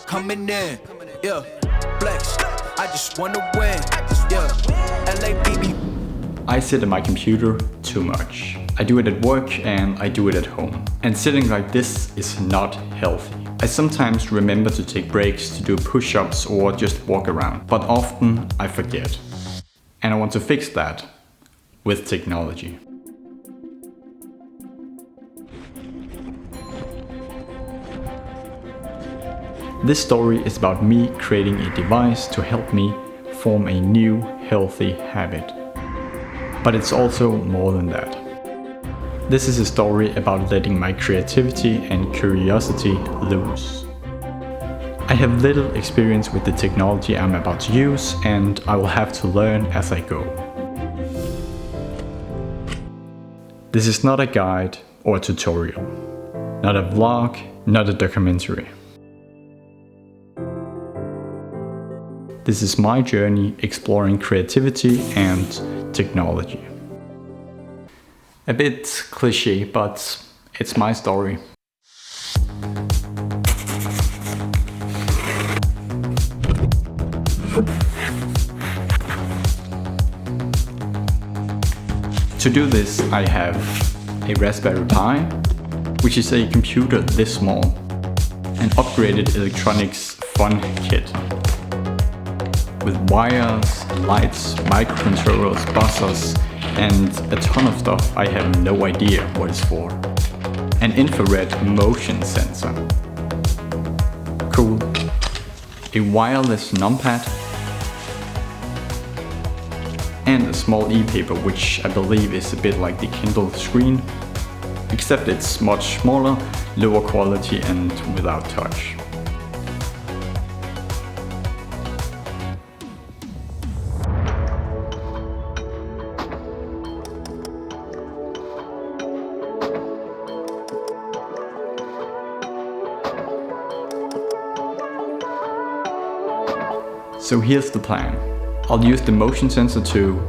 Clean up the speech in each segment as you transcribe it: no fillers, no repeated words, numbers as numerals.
Coming in, yeah. Flex, I just wanna win, yeah. LABB. I sit at my computer too much. I do it at work and I do it at home. And sitting like this is not healthy. I sometimes remember to take breaks to do push-ups or just walk around, but often I forget. And I want to fix that with technology. This story is about me creating a device to help me form a new healthy habit. But it's also more than that. This is a story about letting my creativity and curiosity loose. I have little experience with the technology I'm about to use, and I will have to learn as I go. This is not a guide or a tutorial, not a vlog, not a documentary. This is my journey exploring creativity and technology. A bit cliché, but it's my story. To do this, I have a Raspberry Pi, which is a computer this small, an upgraded electronics fun kit. With wires, lights, microcontrollers, buzzers, and a ton of stuff I have no idea what it's for. An infrared motion sensor. Cool. A wireless numpad. And a small e-paper, which I believe is a bit like the Kindle screen, except it's much smaller, lower quality and without touch. So here's the plan. I'll use the motion sensor to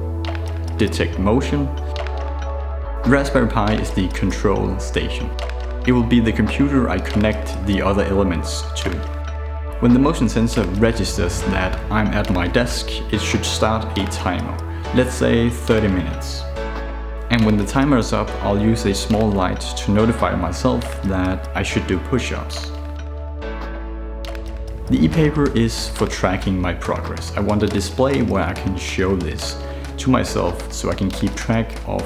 detect motion. Raspberry Pi is the control station. It will be the computer I connect the other elements to. When the motion sensor registers that I'm at my desk, it should start a timer, let's say 30 minutes. And when the timer is up, I'll use a small light to notify myself that I should do push-ups. The e-paper is for tracking my progress. I want a display where I can show this to myself so I can keep track of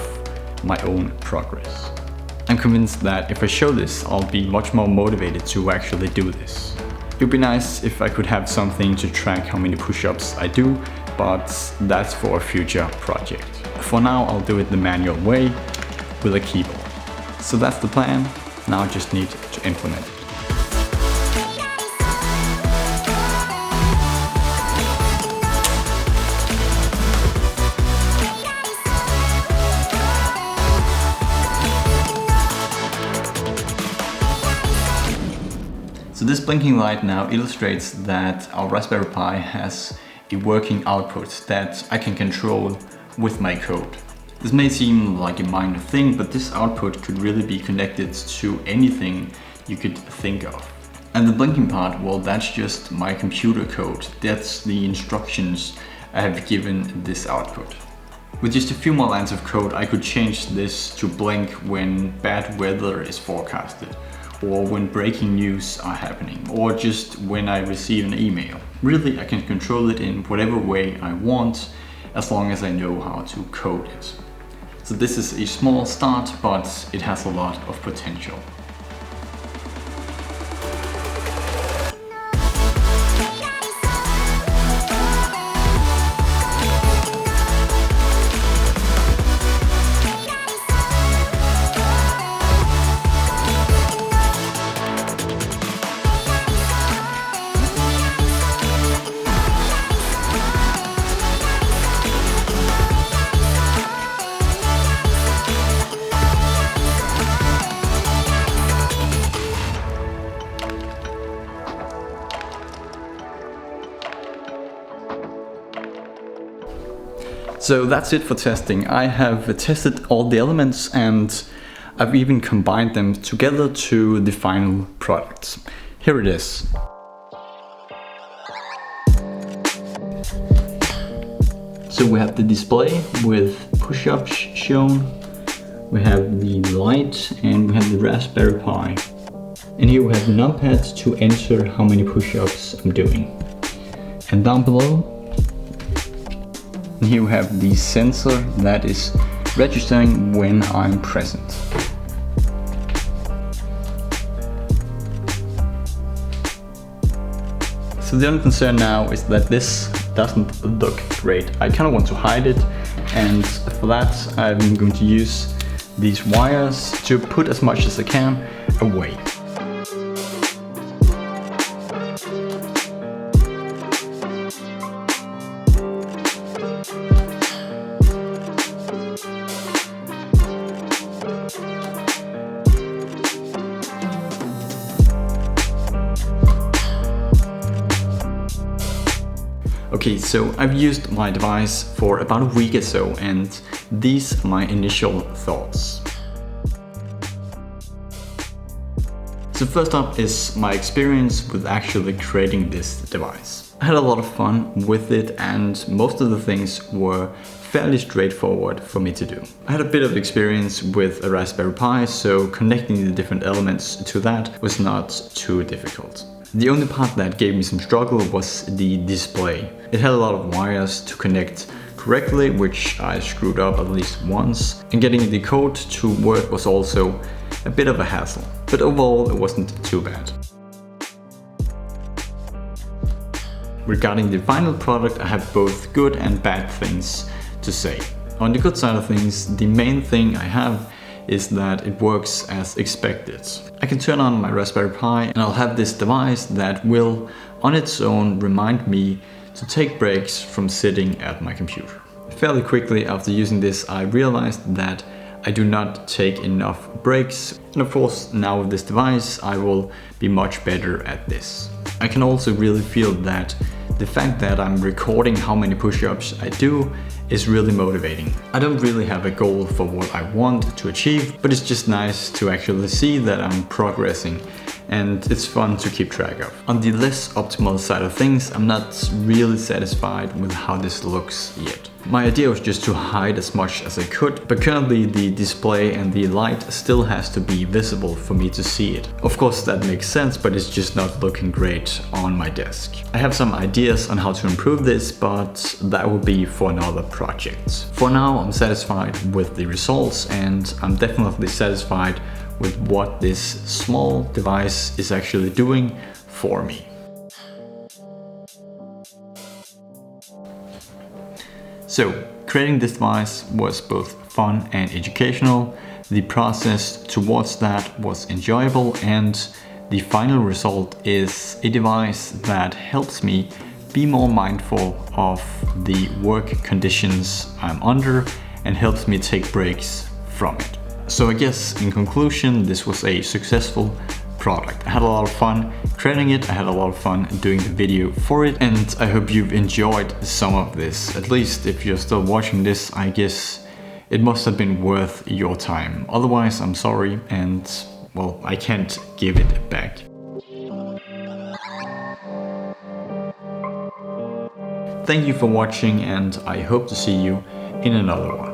my own progress. I'm convinced that if I show this, I'll be much more motivated to actually do this. It would be nice if I could have something to track how many push-ups I do, but that's for a future project. For now, I'll do it the manual way with a keyboard. So that's the plan. Now I just need to implement it. So this blinking light now illustrates that our Raspberry Pi has a working output that I can control with my code. This may seem like a minor thing, but this output could really be connected to anything you could think of. And the blinking part, well, that's just my computer code. That's the instructions I have given this output. With just a few more lines of code, I could change this to blink when bad weather is forecasted, or when breaking news are happening, or just when I receive an email. Really, I can control it in whatever way I want, as long as I know how to code it. So this is a small start, but it has a lot of potential. So that's it for testing. I have tested all the elements and I've even combined them together to the final product. Here it is. So we have the display with push-ups shown, we have the light, and we have the Raspberry Pi. And here we have the numpad to enter how many push-ups I'm doing. And down below, and here we have the sensor that is registering when I'm present. So the only concern now is that this doesn't look great. I kind of want to hide it, and for that I'm going to use these wires to put as much as I can away. Okay, so I've used my device for about a week or so, and these are my initial thoughts. So first up is my experience with actually creating this device. I had a lot of fun with it, and most of the things were fairly straightforward for me to do. I had a bit of experience with a Raspberry Pi, so connecting the different elements to that was not too difficult. The only part that gave me some struggle was the display. It had a lot of wires to connect correctly, which I screwed up at least once, and getting the code to work was also a bit of a hassle, but overall it wasn't too bad. Regarding the final product, I have both good and bad things to say. On the good side of things, the main thing I have is that it works as expected. I can turn on my Raspberry Pi and I'll have this device that will on its own remind me to take breaks from sitting at my computer. Fairly quickly after using this, I realized that I do not take enough breaks, and of course now with this device I will be much better at this. I can also really feel that the fact that I'm recording how many push-ups I do is really motivating. I don't really have a goal for what I want to achieve, but it's just nice to actually see that I'm progressing, and it's fun to keep track of. On the less optimal side of things, I'm not really satisfied with how this looks yet. My idea was just to hide as much as I could, but currently the display and the light still has to be visible for me to see it. Of course that makes sense, but it's just not looking great on my desk. I have some ideas on how to improve this, but that will be for another project. For now I'm satisfied with the results, and I'm definitely satisfied with what this small device is actually doing for me. So, creating this device was both fun and educational. The process towards that was enjoyable, and the final result is a device that helps me be more mindful of the work conditions I'm under and helps me take breaks from it. So I guess in conclusion, this was a successful product. I had a lot of fun creating it, I had a lot of fun doing the video for it, and I hope you've enjoyed some of this. At least if you're still watching this, I guess it must have been worth your time. Otherwise, I'm sorry, and well, I can't give it back. Thank you for watching, and I hope to see you in another one.